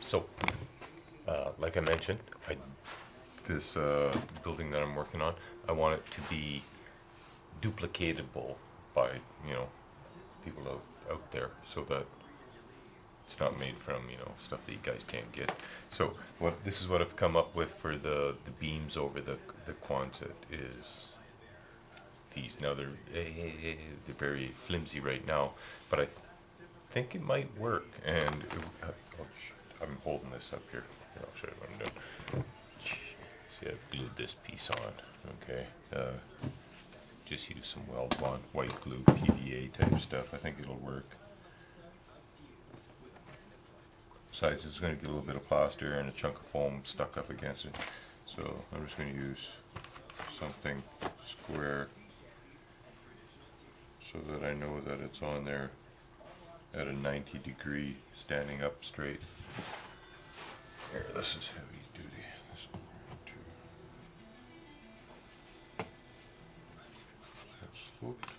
So, like I mentioned, this building that I'm working on, I want it to be duplicatable by, you know, people out there, so that it's not made from, you know, stuff that you guys can't get. So this is what I've come up with for the beams over the Quonset is these. Now they're very flimsy right now, but I think it might work. And I'm holding this up here. Here, I'll show you what I'm doing. See, I've glued this piece on. Okay, just use some weld-on white glue, PVA type stuff. I think it'll work. Besides, it's going to get a little bit of plaster and a chunk of foam stuck up against it. So I'm just going to use something square so that I know that it's on there at a 90-degree, standing up straight. Here, this is heavy duty. This one too. That's sloped.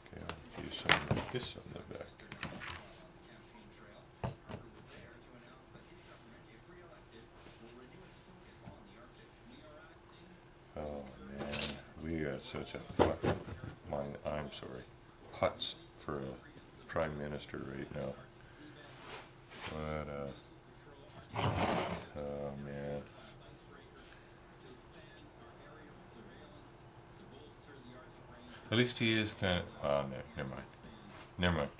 Okay, I'll do something like this on the back. Oh man, we got such a fucking I'm sorry, putz for a prime minister right now. What oh man. At least he is kind of, oh no, never mind. Never mind.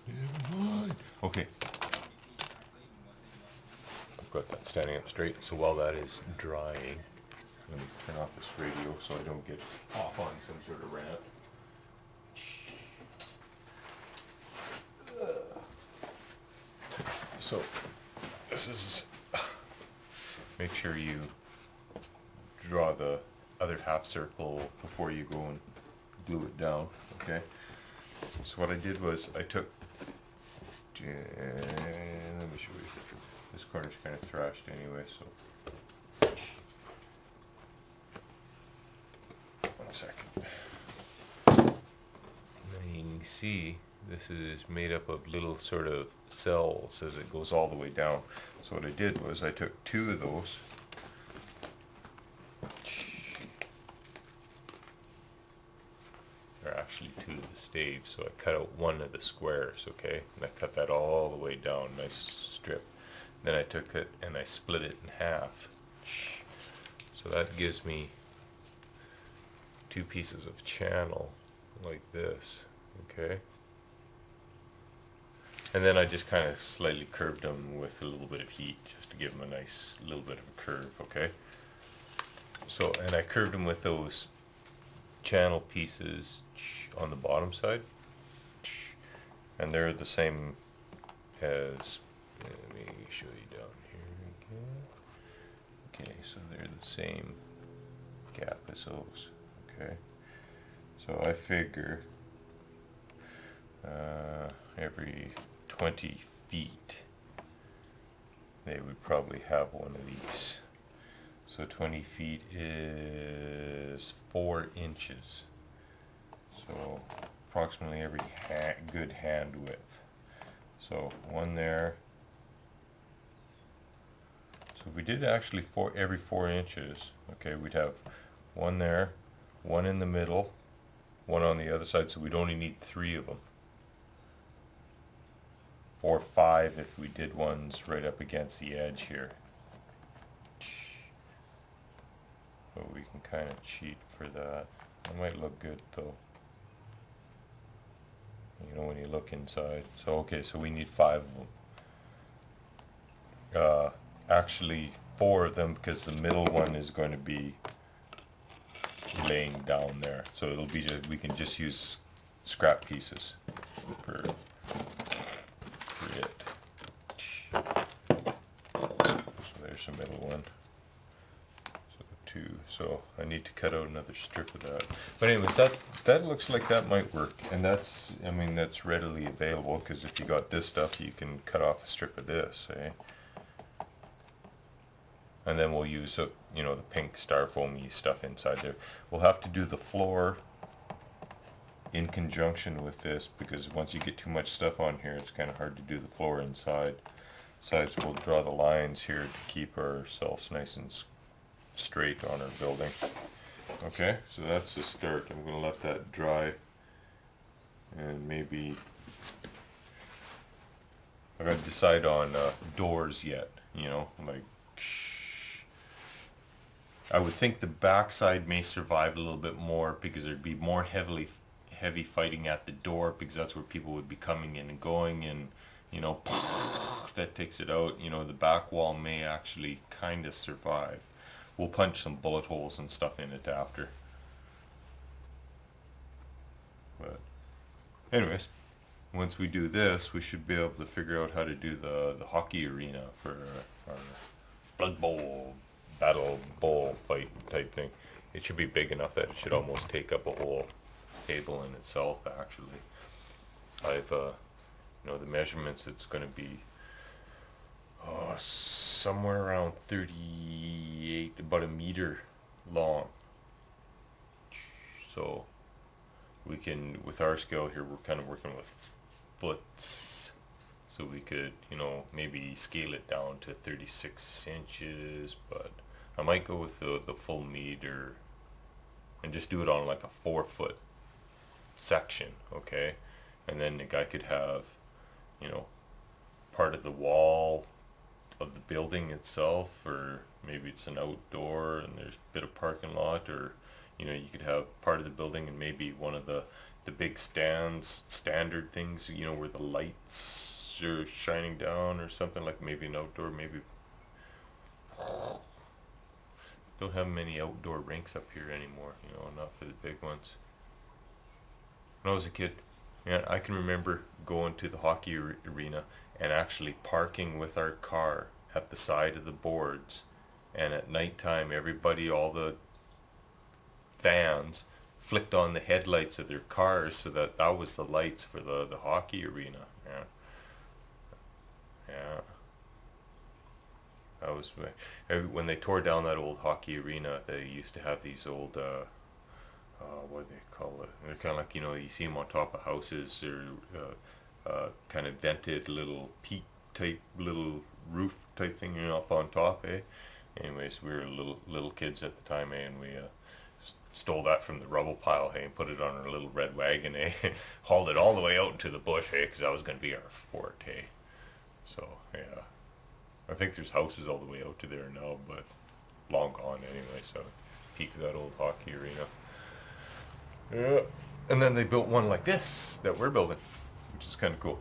Never mind. Okay. I've got that standing up straight, so while that is drying, let me turn off this radio so I don't get off on some sort of rant. So, this is, make sure you draw the other half circle before you go and glue it down, okay? So what I did was I took, let me show you, this corner's kind of thrashed anyway, so. 1 second. Now you can see this is made up of little sort of cells as it goes all the way down. So what I did was I took 2 of those. They're actually 2 of the staves, so I cut out 1 of the squares, okay? And I cut that all the way down, nice strip. Then I took it and I split it in half. So that gives me 2 pieces of channel like this, okay? And then I just kind of slightly curved them with a little bit of heat just to give them a nice little bit of a curve, okay? So, and I curved them with those channel pieces on the bottom side, and they're the same as, let me show you down here again. Okay, so they're the same gap as those, okay? So I figure every 20 feet they would probably have one of these. So 20 feet is 4 inches. So approximately every good hand width. So 1 there. So if we did actually every 4 inches, okay, we'd have 1 there, 1 in the middle, 1 on the other side, so we'd only need 3 of them. 4 or 5 if we did ones right up against the edge here. But we can kind of cheat for that. It might look good though, you know, when you look inside. So okay, so we need 5 of them. Actually 4 of them, because the middle one is going to be laying down there. So it'll be just, we can just use scrap pieces for it. So there's the middle one. So 2. So I need to cut out another strip of that. But anyways, that looks like that might work, and that's, I mean, that's readily available, because if you got this stuff, you can cut off a strip of this, eh? and then we'll use you know, the pink styrofoamy stuff inside there. We'll have to do the floor in conjunction with this, because once you get too much stuff on here, it's kind of hard to do the floor inside. Besides, we'll draw the lines here to keep ourselves nice and straight on our building. Okay, so that's the start. I'm going to let that dry, and maybe I got to decide on doors yet. You know, like I would think the backside may survive a little bit more, because there'd be more heavy fighting at the door, because that's where people would be coming in and going, and you know, that takes it out. You know, the back wall may actually kind of survive. We'll punch some bullet holes and stuff in it after. But anyways, once we do this, we should be able to figure out how to do the hockey arena for our Blood Bowl, Battle Bowl fight type thing. It should be big enough that it should almost take up a whole table in itself, actually. I've, you know, the measurements, it's going to be somewhere around 38, about a meter long. So we can, with our scale here, we're kind of working with foots. So we could, you know, maybe scale it down to 36 inches, but I might go with the full meter and just do it on like a 4-foot section, okay? And then the guy could have, you know, part of the wall of the building itself, or maybe it's an outdoor and there's a bit of parking lot, or you know, you could have part of the building and maybe one of the big standard things, you know, where the lights are shining down, or something, like maybe an outdoor, maybe don't have many outdoor rinks up here anymore, you know, not for the big ones. When I was a kid, yeah, I can remember going to the hockey arena and actually parking with our car at the side of the boards, and at nighttime everybody, all the fans, flicked on the headlights of their cars so that was the lights for the hockey arena. Yeah. That was when they tore down that old hockey arena. They used to have these old what do they call it? They're kind of like, you know, you see them on top of houses, or kind of vented little peak type, little roof type thing, you know, up on top, eh? Anyways, we were little kids at the time, eh, and we stole that from the rubble pile, hey, and put it on our little red wagon, eh? Hauled it all the way out into the bush, hey, because that was going to be our fort, hey? So, yeah. I think there's houses all the way out to there now, but long gone anyway, so peak of that old hockey arena. Yeah. And then they built one like this that we're building, which is kind of cool.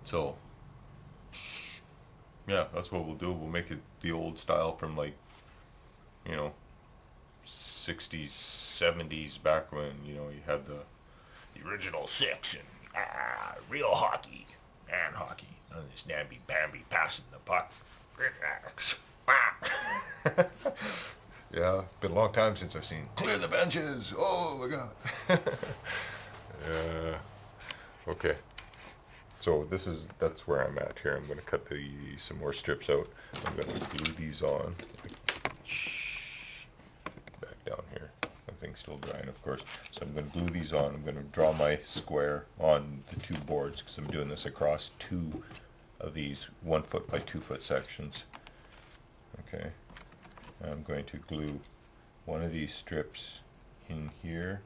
So, yeah, that's what we'll do. We'll make it the old style from, like, you know, 60s, 70s, back when, you know, you had the original six and real hockey, and hockey. And this namby-pamby passing the puck. Yeah, been a long time since I've seen clear the benches. Oh my god. Yeah. Okay. So that's where I'm at here. I'm going to cut some more strips out. I'm going to glue these on. Back down here. Everything's still drying, of course. So I'm going to glue these on. I'm going to draw my square on the 2 boards, because I'm doing this across 2 of these 1-foot by 2-foot sections. Okay. I'm going to glue one of these strips in here,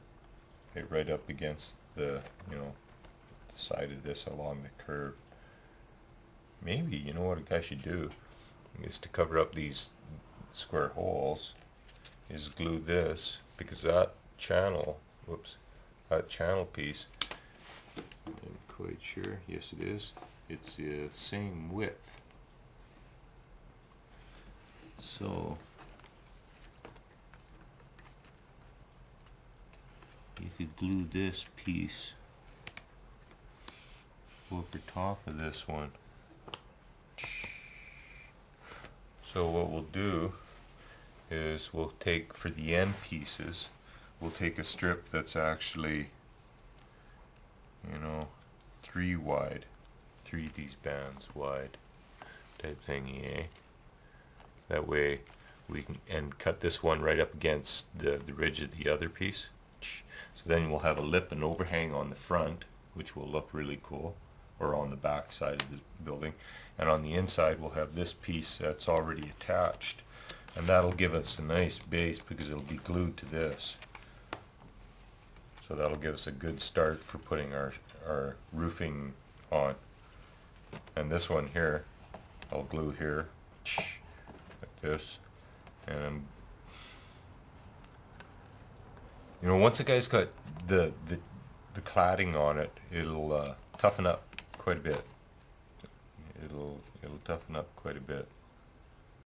okay, right up against the, you know, the side of this along the curve. Maybe, you know what a guy should do is, to cover up these square holes, is glue this, because that channel, that channel piece, I'm quite sure, yes it is, it's the same width. So you could glue this piece over top of this one. So what we'll do is we'll take, for the end pieces, we'll take a strip that's actually, you know, 3 wide, 3 of these bands wide type thingy, eh? That way we can, and cut this one right up against the ridge of the other piece. So then we'll have a lip and overhang on the front, which will look really cool, or on the back side of the building. And on the inside we'll have this piece that's already attached, and that'll give us a nice base because it'll be glued to this. So that'll give us a good start for putting our roofing on. And this one here, I'll glue here, like this. And you know, once a guy's got the cladding on it, it'll toughen up quite a bit. It'll toughen up quite a bit.